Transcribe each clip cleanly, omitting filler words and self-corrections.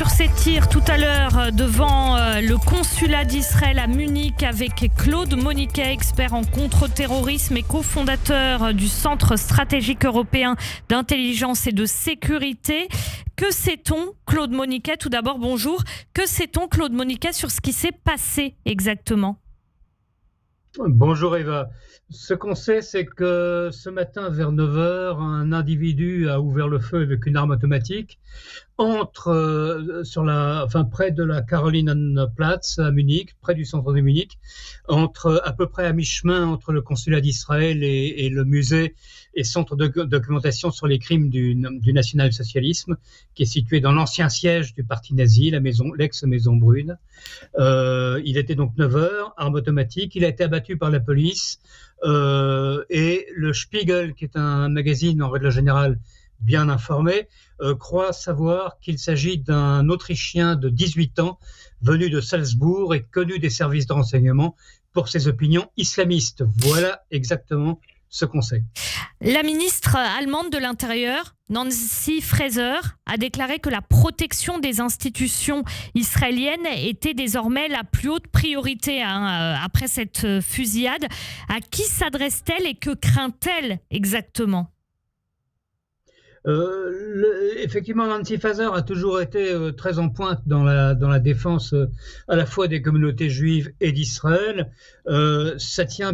sur ces tirs tout à l'heure devant le consulat d'Israël à Munich avec Claude Moniquet, expert en contre-terrorisme et cofondateur du Centre stratégique européen d'intelligence et de sécurité. Que sait-on, Claude Moniquet? Tout d'abord, bonjour. Que sait-on, Claude Moniquet, sur ce qui s'est passé exactement? Bonjour Eva. Ce qu'on sait, c'est que ce matin vers 9 heures, un individu a ouvert le feu avec une arme automatique près de la Karolinenplatz à Munich, près du centre de Munich, à peu près à mi-chemin entre le consulat d'Israël et le musée et centre de documentation sur les crimes du national-socialisme, qui est situé dans l'ancien siège du parti nazi, l'ex-maison brune. Il était donc 9 heures, arme automatique. Il a été abattu par la police et le Spiegel, qui est un magazine en règle générale bien informé, croit savoir qu'il s'agit d'un Autrichien de 18 ans venu de Salzbourg et connu des services de renseignement pour ses opinions islamistes. Voilà exactement ce qu'on sait. La ministre allemande de l'Intérieur, Nancy Faeser, a déclaré que la protection des institutions israéliennes était désormais la plus haute priorité après cette fusillade. À qui s'adresse-t-elle et que craint-elle exactement ? Effectivement, Nancy Faeser a toujours été très en pointe dans la défense à la fois des communautés juives et d'Israël. Ça tient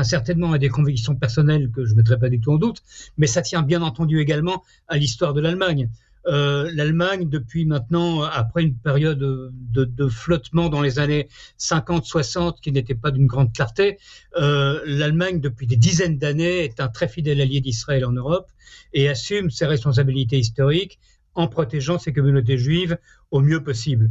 certainement à des convictions personnelles que je ne mettrai pas du tout en doute, mais ça tient bien entendu également à l'histoire de l'Allemagne. L'Allemagne, depuis maintenant, après une période de flottement dans les années 50-60 qui n'était pas d'une grande clarté, l'Allemagne, depuis des dizaines d'années, est un très fidèle allié d'Israël en Europe et assume ses responsabilités historiques en protégeant ses communautés juives au mieux possible.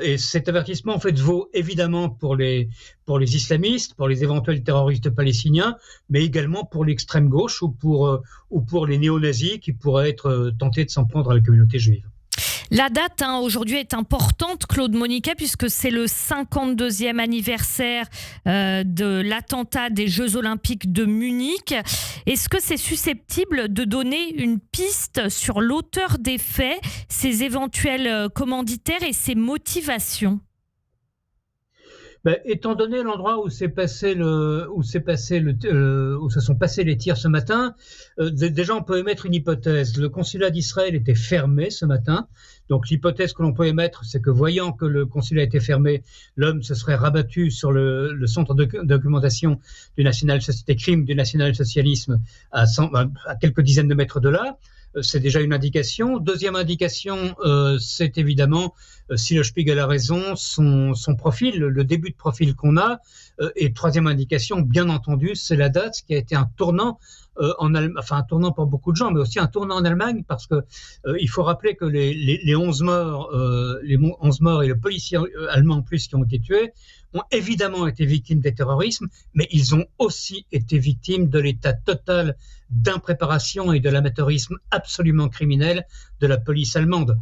Et cet avertissement, en fait, vaut évidemment pour les islamistes, pour les éventuels terroristes palestiniens, mais également pour l'extrême gauche ou pour les néo-nazis qui pourraient être tentés de s'en prendre à la communauté juive. La date aujourd'hui est importante, Claude Moniquet, puisque c'est le 52e anniversaire de l'attentat des Jeux Olympiques de Munich. Est-ce que c'est susceptible de donner une piste sur l'auteur des faits, ses éventuels commanditaires et ses motivations ? Étant donné l'endroit où se sont passés les tirs ce matin, déjà on peut émettre une hypothèse. Le consulat d'Israël était fermé ce matin, donc l'hypothèse que l'on peut émettre, c'est que voyant que le consulat était fermé, l'homme se serait rabattu sur le centre de documentation des crimes du national-socialisme à quelques dizaines de mètres de là. C'est déjà une indication. Deuxième indication, c'est évidemment, si le Spiegel a raison, son profil, le début de profil qu'on a. Et troisième indication, bien entendu, c'est la date, qui a été un tournant un tournant pour beaucoup de gens, mais aussi un tournant en Allemagne, parce que il faut rappeler que les 11 morts et le policier allemand en plus qui ont été tués ont évidemment été victimes des terrorismes, mais ils ont aussi été victimes de l'état total d'impréparation et de l'amateurisme absolument criminel de la police allemande.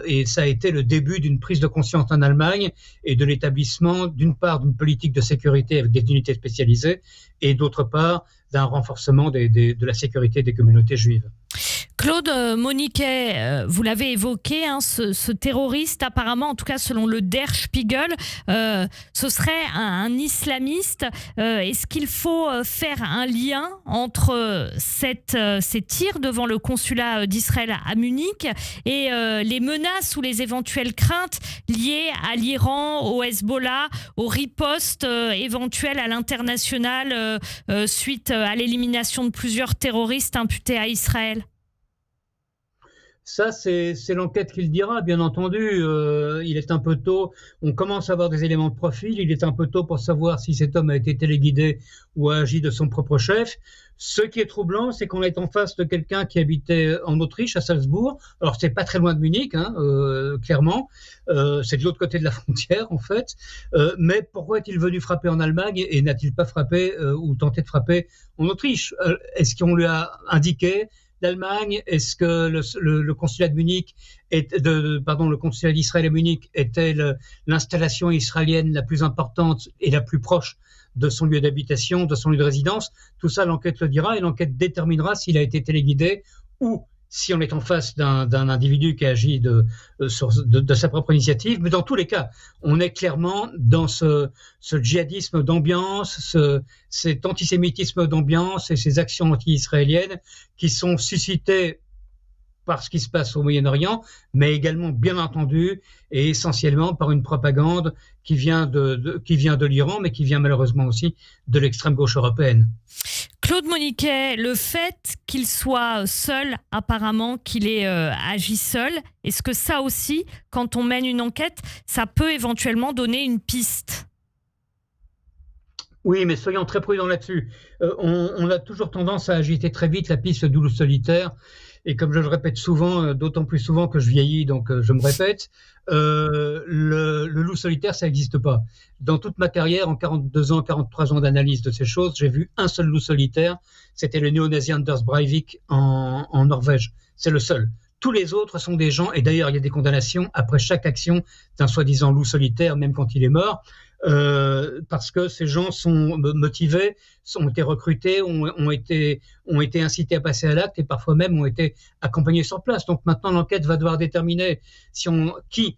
Et ça a été le début d'une prise de conscience en Allemagne et de l'établissement, d'une part, d'une politique de sécurité avec des unités spécialisées et d'autre part, d'un renforcement de la sécurité des communautés juives. Claude Moniquet, vous l'avez évoqué, ce terroriste, apparemment, en tout cas selon le Der Spiegel, ce serait un islamiste. Est-ce qu'il faut faire un lien entre ces tirs devant le consulat d'Israël à Munich et les menaces ou les éventuelles craintes liées à l'Iran, au Hezbollah, aux ripostes éventuelles à l'international suite à l'élimination de plusieurs terroristes imputés à Israël ? Ça, c'est l'enquête qui le dira, bien entendu. Il est un peu tôt. On commence à avoir des éléments de profil. Il est un peu tôt pour savoir si cet homme a été téléguidé ou a agi de son propre chef. Ce qui est troublant, c'est qu'on est en face de quelqu'un qui habitait en Autriche, à Salzbourg. Alors, c'est pas très loin de Munich, clairement. C'est de l'autre côté de la frontière, en fait. Mais pourquoi est-il venu frapper en Allemagne et n'a-t-il pas frappé ou tenté de frapper en Autriche ? Est-ce qu'on lui a indiqué l'Allemagne? Est-ce que le consulat de Munich le consulat d'Israël à Munich était l'installation israélienne la plus importante et la plus proche de son lieu d'habitation, de son lieu de résidence? Tout ça, l'enquête le dira et l'enquête déterminera s'il a été téléguidé ou si on est en face d'un individu qui agit de sa propre initiative. Mais dans tous les cas, on est clairement dans ce djihadisme d'ambiance, cet antisémitisme d'ambiance et ces actions anti-israéliennes qui sont suscitées par ce qui se passe au Moyen-Orient, mais également, bien entendu, et essentiellement par une propagande qui vient de l'Iran, mais qui vient malheureusement aussi de l'extrême gauche européenne. Claude Moniquet, le fait qu'il soit seul, apparemment, qu'il ait agi seul, est-ce que ça aussi, quand on mène une enquête, ça peut éventuellement donner une piste ? Oui, mais soyons très prudents là-dessus. On a toujours tendance à agiter très vite la piste du loup solitaire. Et comme je le répète souvent, d'autant plus souvent que je vieillis, donc je me répète, le loup solitaire, ça n'existe pas. Dans toute ma carrière, en 42 ans, 43 ans d'analyse de ces choses, j'ai vu un seul loup solitaire, c'était le néo-nazi Anders Breivik en Norvège. C'est le seul. Tous les autres sont des gens, et d'ailleurs il y a des condamnations après chaque action d'un soi-disant loup solitaire, même quand il est mort, parce que ces gens sont motivés, ont été recrutés, ont été incités à passer à l'acte et parfois même ont été accompagnés sur place. Donc maintenant l'enquête va devoir déterminer qui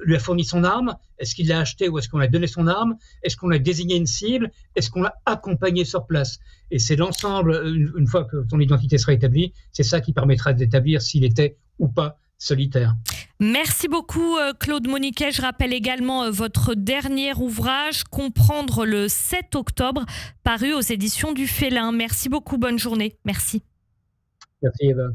lui a fourni son arme, est-ce qu'il l'a acheté ou est-ce qu'on a donné son arme, est-ce qu'on a désigné une cible, est-ce qu'on l'a accompagné sur place. Et c'est l'ensemble, une fois que son identité sera établie, c'est ça qui permettra d'établir s'il était ou pas solitaire. Merci beaucoup Claude Moniquet. Je rappelle également votre dernier ouvrage, Comprendre le 7 octobre, paru aux éditions du Félin. Merci beaucoup, bonne journée. Merci. Merci Eva.